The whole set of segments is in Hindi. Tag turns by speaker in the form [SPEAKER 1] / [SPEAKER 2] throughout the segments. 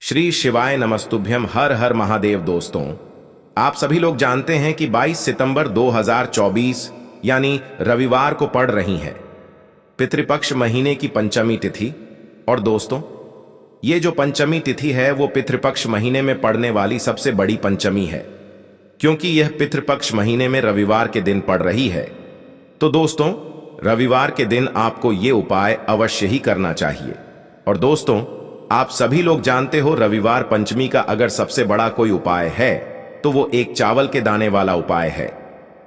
[SPEAKER 1] श्री शिवाय नमस्तुभ्यम। हर हर महादेव। दोस्तों, आप सभी लोग जानते हैं कि 22 सितंबर 2024 यानी रविवार को पड़ रही है पितृपक्ष महीने की पंचमी तिथि। और दोस्तों, ये जो पंचमी तिथि है वो पितृपक्ष महीने में पड़ने वाली सबसे बड़ी पंचमी है, क्योंकि यह पितृपक्ष महीने में रविवार के दिन पड़ रही है। तो दोस्तों, रविवार के दिन आपको ये उपाय अवश्य ही करना चाहिए। और दोस्तों, आप सभी लोग जानते हो रविवार पंचमी का अगर सबसे बड़ा कोई उपाय है तो वो एक चावल के दाने वाला उपाय है।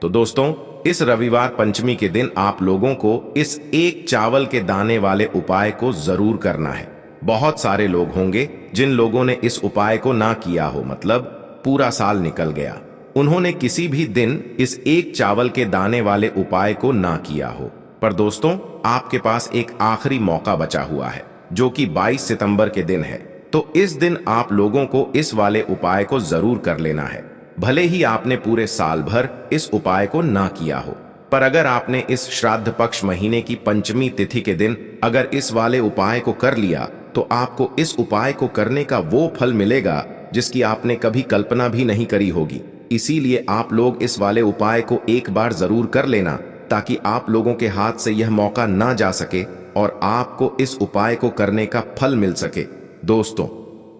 [SPEAKER 1] तो दोस्तों, इस रविवार पंचमी के दिन आप लोगों को इस एक चावल के दाने वाले उपाय को जरूर करना है। बहुत सारे लोग होंगे जिन लोगों ने इस उपाय को ना किया हो, मतलब पूरा साल निकल गया, उन्होंने किसी भी दिन इस एक चावल के दाने वाले उपाय को ना किया हो। पर दोस्तों, आपके पास एक आखिरी मौका बचा हुआ है, जो कि 22 सितंबर के दिन है। तो इस दिन आप लोगों को इस वाले उपाय को जरूर कर लेना है, भले ही आपने पूरे साल भर इस उपाय को ना किया हो। पर अगर आपने इस श्राद्ध पक्ष महीने की पंचमी तिथि के दिन अगर इस वाले उपाय को कर लिया तो आपको इस उपाय को करने का वो फल मिलेगा जिसकी आपने कभी कल्पना भी नहीं करी होगी। इसीलिए आप लोग इस वाले उपाय को एक बार जरूर कर लेना, ताकि आप लोगों के हाथ से यह मौका ना जा सके और आपको इस उपाय को करने का फल मिल सके। दोस्तों,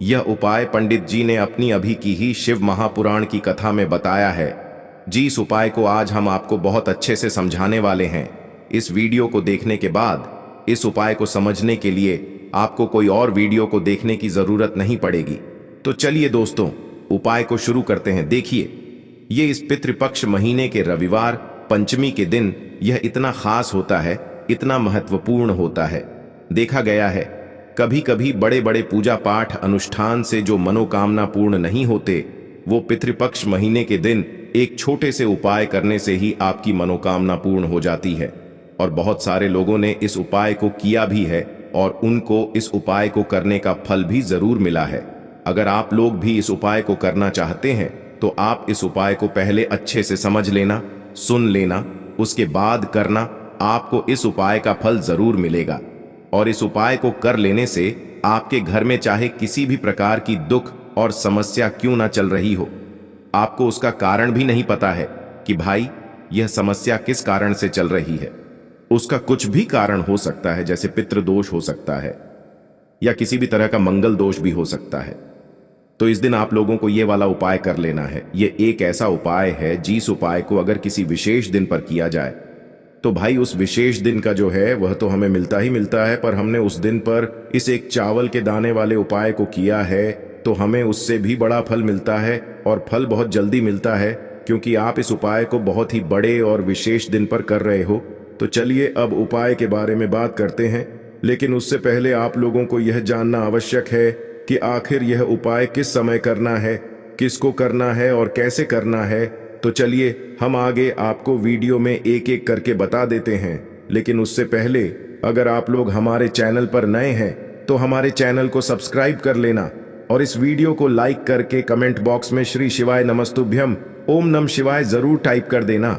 [SPEAKER 1] यह उपाय पंडित जी ने अपनी अभी की ही शिव महापुराण की कथा में बताया है। जिस उपाय को आज हम आपको बहुत अच्छे से समझाने वाले हैं। इस वीडियो को देखने के बाद इस उपाय को समझने के लिए आपको कोई और वीडियो को देखने की जरूरत नहीं पड़ेगी। तो चलिए दोस्तों, उपाय को शुरू करते हैं। देखिए, ये इस पितृपक्ष महीने के रविवार पंचमी के दिन यह इतना खास होता है, इतना महत्वपूर्ण होता है। देखा गया है कभी कभी बड़े बड़े पूजा पाठ अनुष्ठान से जो मनोकामना पूर्ण नहीं होते, वो पितृपक्ष महीने के दिन एक छोटे से उपाय करने से ही आपकी मनोकामना पूर्ण हो जाती है। और बहुत सारे लोगों ने इस उपाय को किया भी है और उनको इस उपाय को करने का फल भी जरूर मिला है। अगर आप लोग भी इस उपाय को करना चाहते हैं तो आप इस उपाय को पहले अच्छे से समझ लेना, सुन लेना, उसके बाद करना। आपको इस उपाय का फल जरूर मिलेगा। और इस उपाय को कर लेने से आपके घर में चाहे किसी भी प्रकार की दुख और समस्या क्यों ना चल रही हो, आपको उसका कारण भी नहीं पता है कि भाई यह समस्या किस कारण से चल रही है। उसका कुछ भी कारण हो सकता है, जैसे पितृदोष हो सकता है या किसी भी तरह का मंगल दोष भी हो सकता है। तो इस दिन आप लोगों को यह वाला उपाय कर लेना है। यह एक ऐसा उपाय है जिस उपाय को अगर किसी विशेष दिन पर किया जाए तो भाई उस विशेष दिन का जो है वह तो हमें मिलता ही मिलता है। पर हमने उस दिन पर इस एक चावल के दाने वाले उपाय को किया है तो हमें उससे भी बड़ा फल मिलता है, और फल बहुत जल्दी मिलता है, क्योंकि आप इस उपाय को बहुत ही बड़े और विशेष दिन पर कर रहे हो। तो चलिए अब उपाय के बारे में बात करते हैं, लेकिन उससे पहले आप लोगों को यह जानना आवश्यक है कि आखिर यह उपाय किस समय करना है, किसको करना है और कैसे करना है। तो चलिए हम आगे आपको वीडियो में एक एक करके बता देते हैं। लेकिन उससे पहले अगर आप लोग हमारे चैनल पर नए हैं तो हमारे चैनल को सब्सक्राइब कर लेना और इस वीडियो को लाइक करके कमेंट बॉक्स में श्री शिवाय नमस्तुभ्यम ओम नम शिवाय जरूर टाइप कर देना।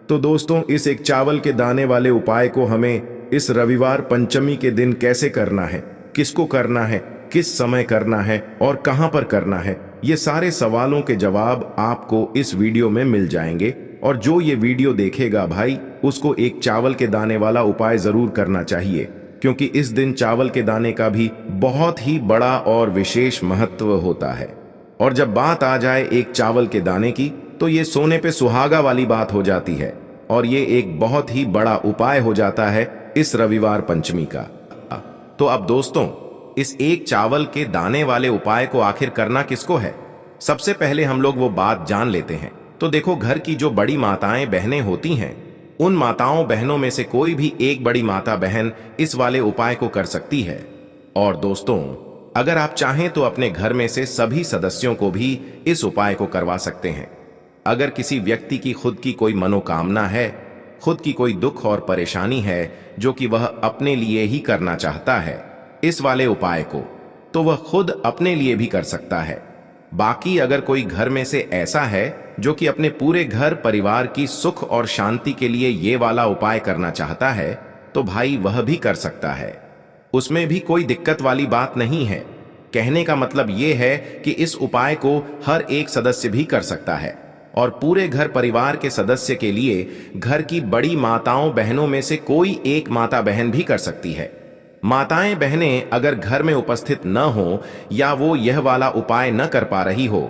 [SPEAKER 1] तो दोस्तों, इस एक चावल के दाने वाले उपाय को हमें इस रविवार पंचमी के दिन कैसे करना है, किसको करना है, किस समय करना है और कहां पर करना है, ये सारे सवालों के जवाब आपको इस वीडियो में मिल जाएंगे। और जो ये वीडियो देखेगा भाई, उसको एक चावल के दाने वाला उपाय जरूर करना चाहिए, क्योंकि इस दिन चावल के दाने का भी बहुत ही बड़ा और विशेष महत्व होता है। और जब बात आ जाए एक चावल के दाने की, तो ये सोने पे सुहागा वाली बात हो जाती है और ये एक बहुत ही बड़ा उपाय हो जाता है इस रविवार पंचमी का। तो अब दोस्तों, इस एक चावल के दाने वाले उपाय को आखिर करना किसको है, सबसे पहले हम लोग वो बात जान लेते हैं। तो देखो, घर की जो बड़ी माताएं बहनें होती हैं, उन माताओं बहनों में से कोई भी एक बड़ी माता बहन इस वाले उपाय को कर सकती है। और दोस्तों, अगर आप चाहें तो अपने घर में से सभी सदस्यों को भी इस उपाय को करवा सकते हैं। अगर किसी व्यक्ति की खुद की कोई मनोकामना है, खुद की कोई दुख और परेशानी है जो कि वह अपने लिए ही करना चाहता है इस वाले उपाय को, तो वह खुद अपने लिए भी कर सकता है। बाकी अगर कोई घर में से ऐसा है जो कि अपने पूरे घर परिवार की सुख और शांति के लिए ये वाला उपाय करना चाहता है, तो भाई वह भी कर सकता है। उसमें भी कोई दिक्कत वाली बात नहीं है। कहने का मतलब ये है कि इस उपाय को हर एक सदस्य भी कर सकता है और पूरे घर परिवार के सदस्य के लिए घर की बड़ी माताओं बहनों में से कोई एक माता बहन भी कर सकती है। माताएं बहनें अगर घर में उपस्थित न हो या वो यह वाला उपाय न कर पा रही हो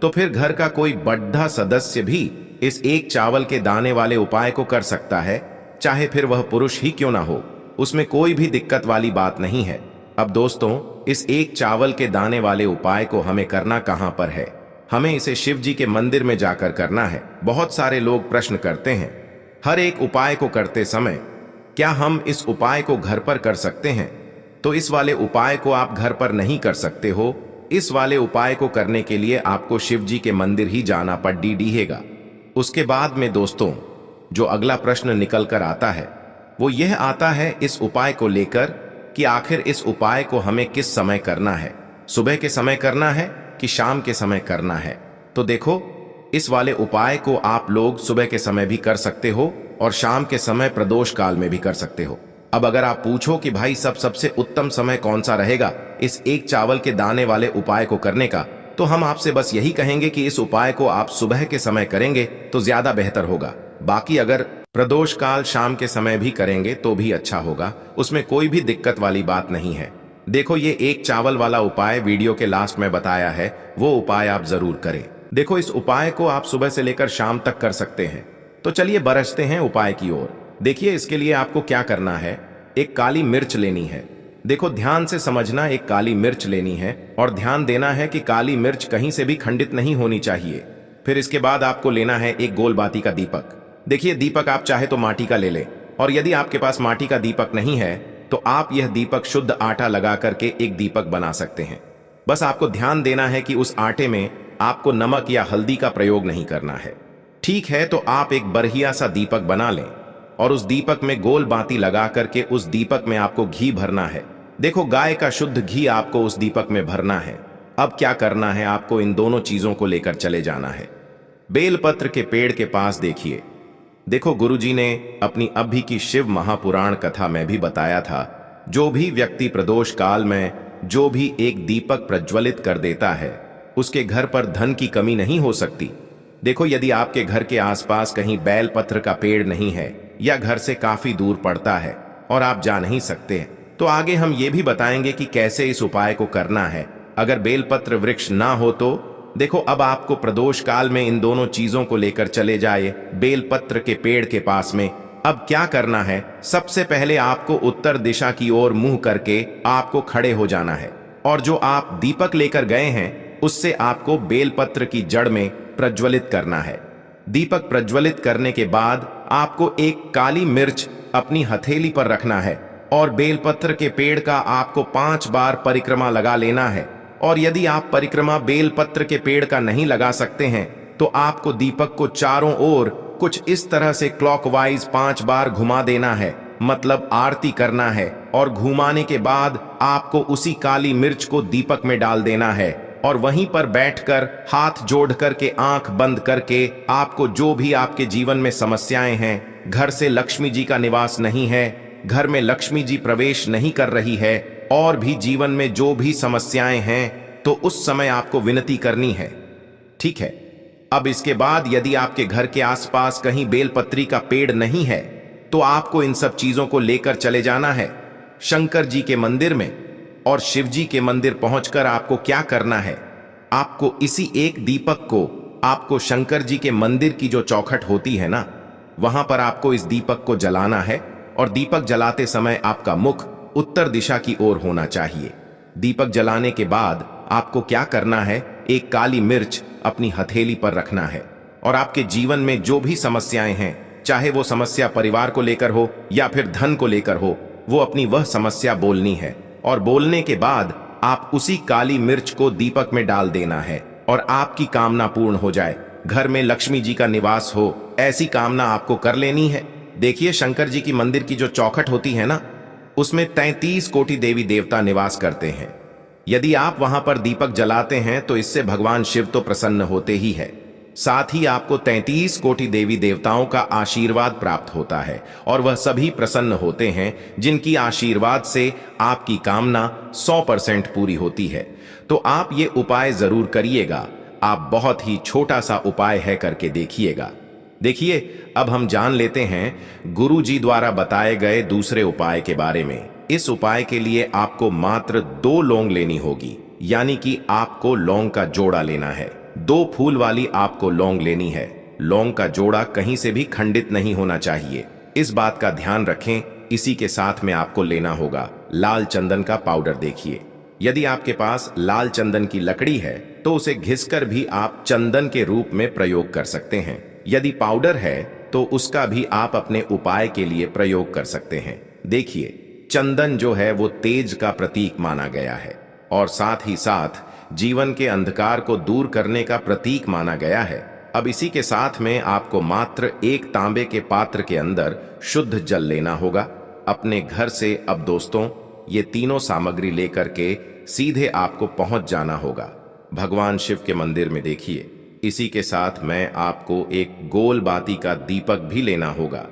[SPEAKER 1] तो फिर घर का कोई बड़ा सदस्य भी इस एक चावल के दाने वाले उपाय को कर सकता है, चाहे फिर वह पुरुष ही क्यों ना हो, उसमें कोई भी दिक्कत वाली बात नहीं है। अब दोस्तों, इस एक चावल के दाने वाले उपाय को हमें करना कहां पर है? हमें इसे शिव जी के मंदिर में जाकर करना है। बहुत सारे लोग प्रश्न करते हैं, हर एक उपाय को करते समय क्या हम इस उपाय को घर पर कर सकते हैं? तो इस वाले उपाय को आप घर पर नहीं कर सकते हो। इस वाले उपाय को करने के लिए आपको शिव जी के मंदिर ही जाना पड़ेगा। उसके बाद में दोस्तों, जो अगला प्रश्न निकल कर आता है वो यह आता है इस उपाय को लेकर कि आखिर इस उपाय को हमें किस समय करना है, सुबह के समय करना है कि शाम के समय करना है? तो देखो, इस वाले उपाय को आप लोग सुबह के समय भी कर सकते हो और शाम के समय प्रदोष काल में भी कर सकते हो। अब अगर आप पूछो कि भाई सबसे उत्तम समय कौन सा रहेगा इस एक चावल के दाने वाले उपाय को करने का, तो हम आपसे बस यही कहेंगे कि इस उपाय को आप सुबह के समय करेंगे तो ज्यादा बेहतर होगा। बाकी अगर प्रदोष काल शाम के समय भी करेंगे तो भी अच्छा होगा, उसमें कोई भी दिक्कत वाली बात नहीं है। देखो, ये एक चावल वाला उपाय वीडियो के लास्ट में बताया है, वो उपाय आप जरूर करें। देखो, इस उपाय को आप सुबह से लेकर शाम तक कर सकते हैं। तो चलिए बरसते हैं उपाय की ओर। देखिए, इसके लिए आपको क्या करना है, एक काली मिर्च लेनी है। देखो, ध्यान से समझना, एक काली मिर्च लेनी है और ध्यान देना है कि काली मिर्च कहीं से भी खंडित नहीं होनी चाहिए। फिर इसके बाद आपको लेना है एक गोल बाती का दीपक। देखिए, दीपक आप चाहे तो माटी का ले ले, और यदि आपके पास माटी का दीपक नहीं है तो आप यह दीपक शुद्ध आटा लगा करके एक दीपक बना सकते हैं। बस आपको ध्यान देना है कि उस आटे में आपको नमक या हल्दी का प्रयोग नहीं करना है। ठीक है, तो आप एक बढ़िया सा दीपक बना लें और उस दीपक में गोल बाती लगा करके उस दीपक में आपको घी भरना है। देखो, गाय का शुद्ध घी आपको उस दीपक में भरना है। अब क्या करना है, आपको इन दोनों चीजों को लेकर चले जाना है। बेलपत्र के पेड़ के पास देखिए, देखो, गुरुजी ने अपनी अभी की शिव महापुराण कथा में भी बताया था, जो भी व्यक्ति प्रदोष काल में जो भी एक दीपक प्रज्वलित कर देता है उसके घर पर धन की कमी नहीं हो सकती। देखो, यदि आपके घर के आसपास कहीं बेलपत्र का पेड़ नहीं है या घर से काफी दूर पड़ता है और आप जा नहीं सकते, तो आगे हम ये भी बताएंगे कि कैसे इस उपाय को करना है। अगर बेलपत्र वृक्ष ना हो तो देखो, अब आपको प्रदोष काल में इन दोनों चीजों को लेकर चले जाए बेलपत्र के पेड़ के पास में। अब क्या करना है, सबसे पहले आपको उत्तर दिशा की ओर मुंह करके आपको खड़े हो जाना है और जो आप दीपक लेकर गए हैं उससे आपको बेलपत्र की जड़ में प्रज्वलित करना है। दीपक प्रज्वलित करने के बाद आपको एक काली मिर्च अपनी हथेली पर रखना है और बेलपत्र के पेड़ का आपको 5 बार परिक्रमा लगा लेना है। और यदि आप परिक्रमा बेलपत्र के पेड़ का नहीं लगा सकते हैं तो आपको दीपक को चारों ओर कुछ इस तरह से क्लॉकवाइज 5 बार घुमा देना है, मतलब आरती करना है। और घुमाने के बाद आपको उसी काली मिर्च को दीपक में डाल देना है और वहीं पर बैठकर हाथ जोड़ करके आंख बंद करके आपको जो भी आपके जीवन में समस्याएं हैं, घर से लक्ष्मी जी का निवास नहीं है, घर में लक्ष्मी जी प्रवेश नहीं कर रही है, और भी जीवन में जो भी समस्याएं हैं, तो उस समय आपको विनती करनी है। ठीक है, अब इसके बाद यदि आपके घर के आसपास कहीं बेलपत्री का पेड़ नहीं है तो आपको इन सब चीजों को लेकर चले जाना है शंकर जी के मंदिर में। और शिव जी के मंदिर पहुंचकर आपको क्या करना है, आपको इसी एक दीपक को आपको शंकर जी के मंदिर की जो चौखट होती है ना, वहां पर आपको इस दीपक को जलाना है और दीपक जलाते समय आपका मुख उत्तर दिशा की ओर होना चाहिए। दीपक जलाने के बाद आपको क्या करना है, एक काली मिर्च अपनी हथेली पर रखना है और आपके जीवन में जो भी समस्याएं हैं, चाहे वो समस्या परिवार को लेकर हो या फिर धन को लेकर हो, वो अपनी वह समस्या बोलनी है। और बोलने के बाद आप उसी काली मिर्च को दीपक में डाल देना है और आपकी कामना पूर्ण हो जाए, घर में लक्ष्मी जी का निवास हो, ऐसी कामना आपको कर लेनी है। देखिए, शंकर जी की मंदिर की जो चौखट होती है ना, उसमें 33 कोटि देवी देवता निवास करते हैं। यदि आप वहां पर दीपक जलाते हैं तो इससे भगवान शिव तो प्रसन्न होते ही है, साथ ही आपको 33 कोटि देवी देवताओं का आशीर्वाद प्राप्त होता है और वह सभी प्रसन्न होते हैं जिनकी आशीर्वाद से आपकी कामना 100% पूरी होती है। तो आप ये उपाय जरूर करिएगा। आप बहुत ही छोटा सा उपाय है करके देखिएगा। देखिए, अब हम जान लेते हैं गुरु जी द्वारा बताए गए दूसरे उपाय के बारे में। इस उपाय के लिए आपको मात्र 2 लौंग लेनी होगी, यानी कि आपको लौंग का जोड़ा लेना है। 2 फूल वाली आपको लौंग लेनी है। लौंग का जोड़ा कहीं से भी खंडित नहीं होना चाहिए, इस बात का ध्यान रखें। इसी के साथ में आपको लेना होगा लाल चंदन का पाउडर। देखिए, यदि आपके पास लाल चंदन की लकड़ी है तो उसे घिसकर भी आप चंदन के रूप में प्रयोग कर सकते हैं। यदि पाउडर है तो उसका भी आप अपने उपाय के लिए प्रयोग कर सकते हैं। देखिए, चंदन जो है वो तेज का प्रतीक माना गया है और साथ ही साथ जीवन के अंधकार को दूर करने का प्रतीक माना गया है। अब इसी के साथ में आपको मात्र 1 तांबे के पात्र के अंदर शुद्ध जल लेना होगा अपने घर से। अब दोस्तों, ये तीनों सामग्री लेकर के सीधे आपको पहुंच जाना होगा भगवान शिव के मंदिर में। देखिए, इसी के साथ में आपको एक गोल बाती का दीपक भी लेना होगा।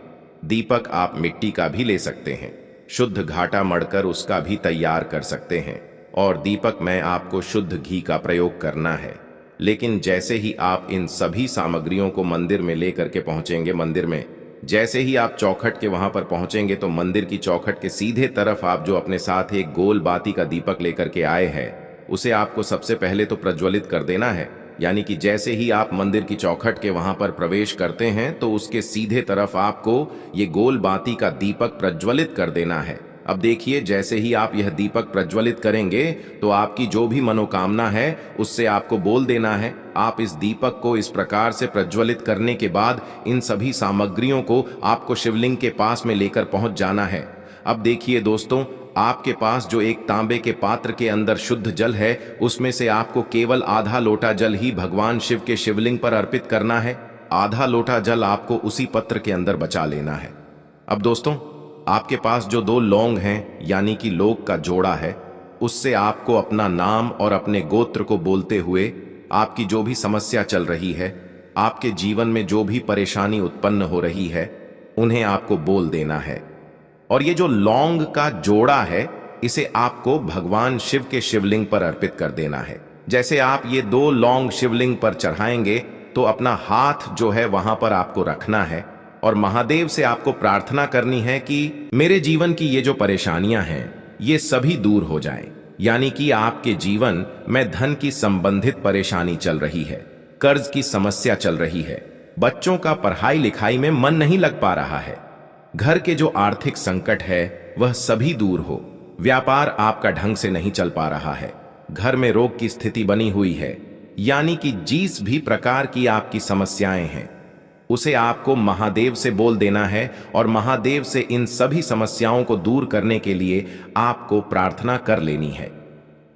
[SPEAKER 1] दीपक आप मिट्टी का भी ले सकते हैं, शुद्ध घाटा मढ़कर उसका भी तैयार कर सकते हैं। और दीपक में आपको शुद्ध घी का प्रयोग करना है। लेकिन जैसे ही आप इन सभी सामग्रियों को मंदिर में लेकर के पहुंचेंगे, मंदिर में जैसे ही आप चौखट के वहां पर पहुंचेंगे तो मंदिर की चौखट के सीधे तरफ आप जो अपने साथ एक गोल बाती का दीपक लेकर के आए हैं, उसे आपको सबसे पहले तो प्रज्वलित कर देना है। यानी कि जैसे ही आप मंदिर की चौखट के वहां पर प्रवेश करते हैं तो उसके सीधे तरफ आपको ये गोल बाती का दीपक प्रज्वलित कर देना है। अब देखिए, जैसे ही आप यह दीपक प्रज्वलित करेंगे तो आपकी जो भी मनोकामना है उससे आपको बोल देना है। आप इस दीपक को इस प्रकार से प्रज्वलित करने के बाद इन सभी सामग्रियों को आपको शिवलिंग के पास में लेकर पहुंच जाना है। अब देखिए दोस्तों, आपके पास जो एक तांबे के पात्र के अंदर शुद्ध जल है, उसमें से आपको केवल आधा लोटा जल ही भगवान शिव के शिवलिंग पर अर्पित करना है। आधा लोटा जल आपको उसी पत्र के अंदर बचा लेना है। अब दोस्तों, आपके पास जो 2 लौंग हैं, यानी कि लौंग का जोड़ा है, उससे आपको अपना नाम और अपने गोत्र को बोलते हुए आपकी जो भी समस्या चल रही है, आपके जीवन में जो भी परेशानी उत्पन्न हो रही है, उन्हें आपको बोल देना है। और ये जो लौंग का जोड़ा है, इसे आपको भगवान शिव के शिवलिंग पर अर्पित कर देना है। जैसे आप ये 2 लौंग शिवलिंग पर चढ़ाएंगे तो अपना हाथ जो है वहां पर आपको रखना है और महादेव से आपको प्रार्थना करनी है कि मेरे जीवन की ये जो परेशानियां हैं, ये सभी दूर हो जाएं। यानी कि आपके जीवन में धन की संबंधित परेशानी चल रही है, कर्ज की समस्या चल रही है, बच्चों का पढ़ाई लिखाई में मन नहीं लग पा रहा है, घर के जो आर्थिक संकट है वह सभी दूर हो, व्यापार आपका ढंग से नहीं चल पा रहा है, घर में रोग की स्थिति बनी हुई है, यानी कि जिस भी प्रकार की आपकी समस्याएं हैं उसे आपको महादेव से बोल देना है और महादेव से इन सभी समस्याओं को दूर करने के लिए आपको प्रार्थना कर लेनी है।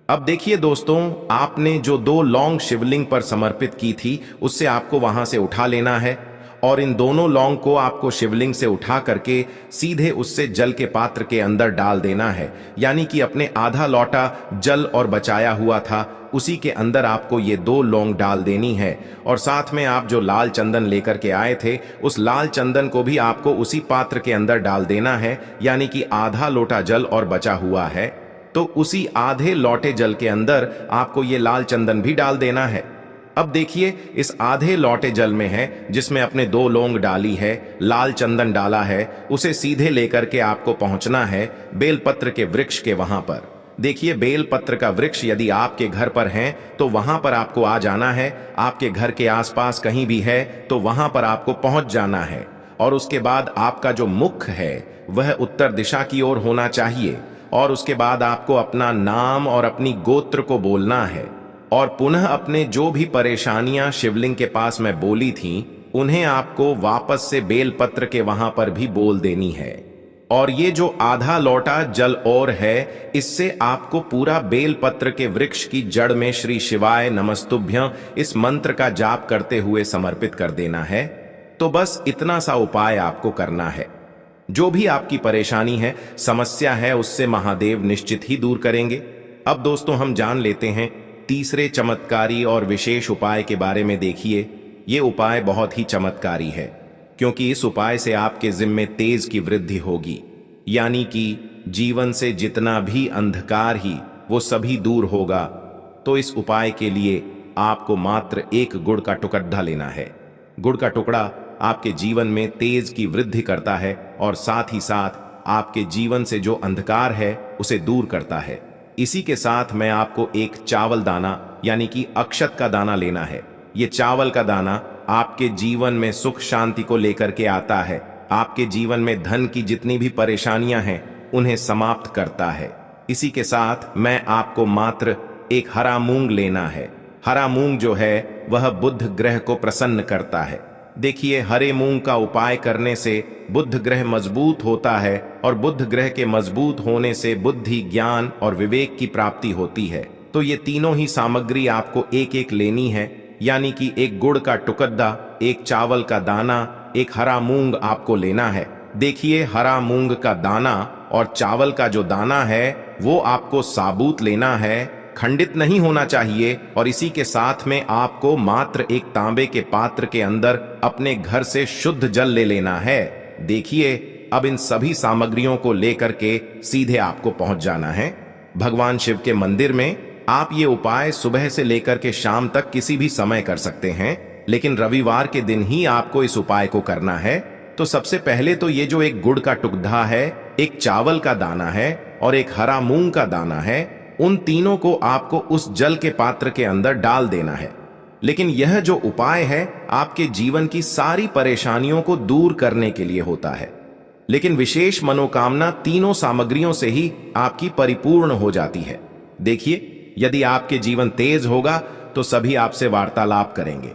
[SPEAKER 1] अब देखिए दोस्तों, आपने जो 2 लौंग शिवलिंग पर समर्पित की थी, उससे आपको वहां से उठा लेना है और इन दोनों लौंग को आपको शिवलिंग से उठा करके सीधे उससे जल के पात्र के अंदर डाल देना है। यानी कि अपने आधा लोटा जल और बचाया हुआ था, उसी के अंदर आपको ये 2 लौंग डाल देनी है। और साथ में आप जो लाल चंदन लेकर के आए थे, उस लाल चंदन को भी आपको उसी पात्र के अंदर डाल देना है। यानी कि आधा लोटा जल और बचा हुआ है तो उसी आधे लोटे जल के अंदर आपको ये लाल चंदन भी डाल देना है। अब देखिए, इस आधे लोटे जल में है जिसमें अपने 2 लौंग डाली है, लाल चंदन डाला है, उसे सीधे लेकर के आपको पहुंचना है बेलपत्र के वृक्ष के वहां पर। देखिए, बेलपत्र का वृक्ष यदि आपके घर पर है तो वहां पर आपको आ जाना है। आपके घर के आसपास कहीं भी है तो वहां पर आपको पहुंच जाना है और उसके बाद आपका जो मुख है वह उत्तर दिशा की ओर होना चाहिए। और उसके बाद आपको अपना नाम और अपनी गोत्र को बोलना है और पुनः अपने जो भी परेशानियां शिवलिंग के पास में बोली थीं, उन्हें आपको वापस से बेलपत्र के वहां पर भी बोल देनी है। और ये जो आधा लोटा जल और है, इससे आपको पूरा बेलपत्र के वृक्ष की जड़ में श्री शिवाय नमस्तुभ्यं इस मंत्र का जाप करते हुए समर्पित कर देना है। तो बस इतना सा उपाय आपको करना है। जो भी आपकी परेशानी है, समस्या है, उससे महादेव निश्चित ही दूर करेंगे। अब दोस्तों, हम जान लेते हैं तीसरे चमत्कारी और विशेष उपाय के बारे में। देखिए, ये उपाय बहुत ही चमत्कारी है क्योंकि इस उपाय से आपके जिम्मे तेज की वृद्धि होगी। यानी कि जीवन से जितना भी अंधकार ही वो सभी दूर होगा तो इस उपाय के लिए आपको मात्र एक गुड़ का टुकड़ा लेना है। गुड़ का टुकड़ा आपके जीवन में तेज की वृद्धि करता है और साथ ही साथ आपके जीवन से जो अंधकार है उसे दूर करता है। इसी के साथ मैं आपको एक चावल दाना यानी कि अक्षत का दाना लेना है। ये चावल का दाना आपके जीवन में सुख शांति को लेकर के आता है। आपके जीवन में धन की जितनी भी परेशानियां हैं उन्हें समाप्त करता है। इसी के साथ मैं आपको मात्र एक हरा मूंग लेना है। हरा मूंग जो है वह बुध ग्रह को प्रसन्न करता है। देखिए, हरे मूंग का उपाय करने से बुध ग्रह मजबूत होता है और बुध ग्रह के मजबूत होने से बुद्धि, ज्ञान और विवेक की प्राप्ति होती है। तो ये तीनों ही सामग्री आपको एक एक लेनी है, यानी कि एक गुड़ का टुकड़ा, एक चावल का दाना, एक हरा मूंग आपको लेना है। देखिए, हरा मूंग का दाना और चावल का जो दाना है वो आपको साबुत लेना है, खंडित नहीं होना चाहिए। और इसी के साथ में आपको मात्र एक तांबे के पात्र के अंदर अपने घर से शुद्ध जल ले लेना है। देखिए, अब इन सभी सामग्रियों को लेकर के सीधे आपको पहुंच जाना है भगवान शिव के मंदिर में। आप ये उपाय सुबह से लेकर के शाम तक किसी भी समय कर सकते हैं, लेकिन रविवार के दिन ही आपको इस उपाय को करना है। तो सबसे पहले तो ये जो एक गुड़ का टुकड़ा है, एक चावल का दाना है और एक हरा मूंग का दाना है, उन तीनों को आपको उस जल के पात्र के अंदर डाल देना है। लेकिन यह जो उपाय है आपके जीवन की सारी परेशानियों को दूर करने के लिए होता है। लेकिन विशेष मनोकामना तीनों सामग्रियों से ही आपकी परिपूर्ण हो जाती है। देखिए, यदि आपके जीवन तेज होगा तो सभी आपसे वार्तालाप करेंगे,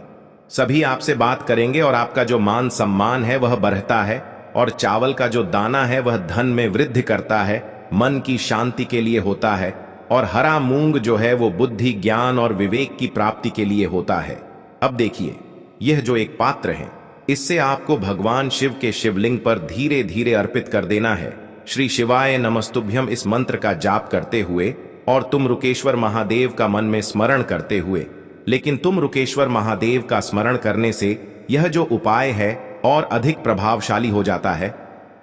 [SPEAKER 1] सभी आपसे बात करेंगे और आपका जो मान सम्मान है वह बढ़ता है। और चावल का जो दाना है वह धन में वृद्धि करता है, मन की शांति के लिए होता है। और हरा मूंग जो है वो बुद्धि, ज्ञान और विवेक की प्राप्ति के लिए होता है। अब देखिए, यह जो एक पात्र है इससे आपको भगवान शिव के शिवलिंग पर धीरे धीरे अर्पित कर देना है। श्री शिवाय नमस्तुभ्यम इस मंत्र का जाप करते हुए और तुम रुकेश्वर महादेव का मन में स्मरण करते हुए। लेकिन तुम रुकेश्वर महादेव का स्मरण करने से यह जो उपाय है और अधिक प्रभावशाली हो जाता है।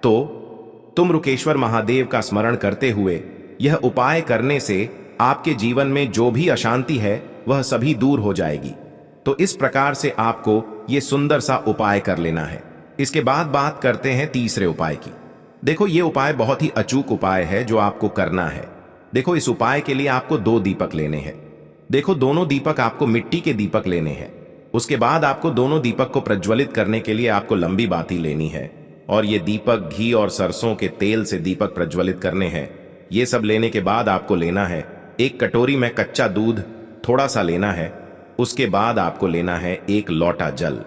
[SPEAKER 1] तो तुम रुकेश्वर महादेव का स्मरण करते हुए यह उपाय करने से आपके जीवन में जो भी अशांति है वह सभी दूर हो जाएगी। तो इस प्रकार से आपको ये सुंदर सा उपाय कर लेना है। इसके बाद बात करते हैं तीसरे उपाय की। देखो, ये उपाय बहुत ही अचूक उपाय है जो आपको करना है। देखो, इस उपाय के लिए आपको 2 दीपक लेने हैं। देखो, दोनों दीपक आपको मिट्टी के दीपक लेने हैं। उसके बाद आपको दोनों दीपक को प्रज्वलित करने के लिए आपको लंबी बाती लेनी है और ये दीपक घी और सरसों के तेल से दीपक प्रज्वलित करने हैं। ये सब लेने के बाद आपको लेना है एक कटोरी में कच्चा दूध थोड़ा सा लेना है। उसके बाद आपको लेना है एक लोटा जल।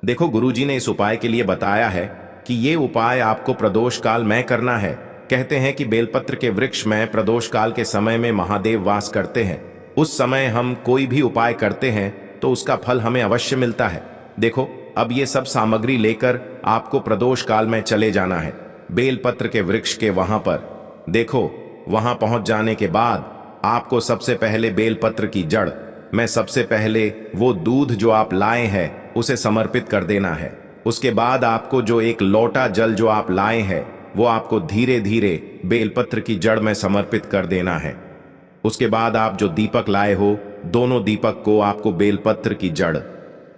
[SPEAKER 1] देखो, गुरुजी ने इस उपाय के लिए बताया है कि ये उपाय आपको प्रदोष काल में करना है। कहते हैं कि बेलपत्र के वृक्ष में प्रदोष काल के समय में महादेव वास करते हैं। उस समय हम कोई भी उपाय करते हैं तो उसका फल हमें अवश्य मिलता है। देखो, अब ये सब सामग्री लेकर आपको प्रदोष काल में चले जाना है बेलपत्र के वृक्ष के वहां पर। देखो, वहां पहुंच जाने के बाद आपको सबसे पहले बेलपत्र की जड़ में सबसे पहले वो दूध जो आप लाए हैं उसे समर्पित कर देना है। उसके बाद आपको जो एक लोटा जल जो आप लाए हैं वो आपको धीरे धीरे बेलपत्र की जड़ में समर्पित कर देना है। उसके बाद आप जो दीपक लाए हो, दोनों दीपक को आपको बेलपत्र की जड़,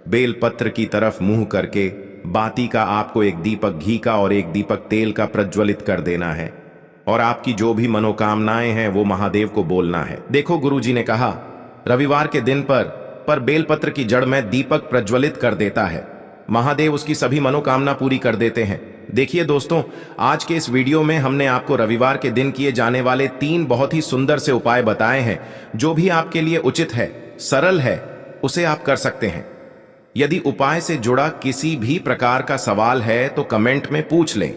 [SPEAKER 1] बेलपत्र की तरफ मुंह करके बाती का आपको एक दीपक घी का और एक दीपक तेल का प्रज्वलित कर देना है। और आपकी जो भी मनोकामनाएं हैं वो महादेव को बोलना है। देखो, गुरुजी ने कहा रविवार के दिन पर बेलपत्र की जड़ में दीपक प्रज्वलित कर देता है, महादेव उसकी सभी मनोकामना पूरी कर देते हैं। देखिए दोस्तों, आज के इस वीडियो में हमने आपको रविवार के दिन किए जाने वाले 3 बहुत ही सुंदर से उपाय बताए हैं। जो भी आपके लिए उचित है, सरल है, उसे आप कर सकते हैं। यदि उपाय से जुड़ा किसी भी प्रकार का सवाल है तो कमेंट में पूछ लें।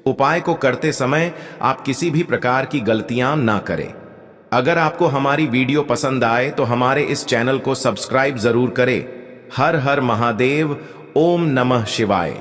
[SPEAKER 1] उपाय को करते समय आप किसी भी प्रकार की गलतियां ना करें। अगर आपको हमारी वीडियो पसंद आए तो हमारे इस चैनल को सब्सक्राइब जरूर करें। हर हर महादेव, ओम नमः शिवाय।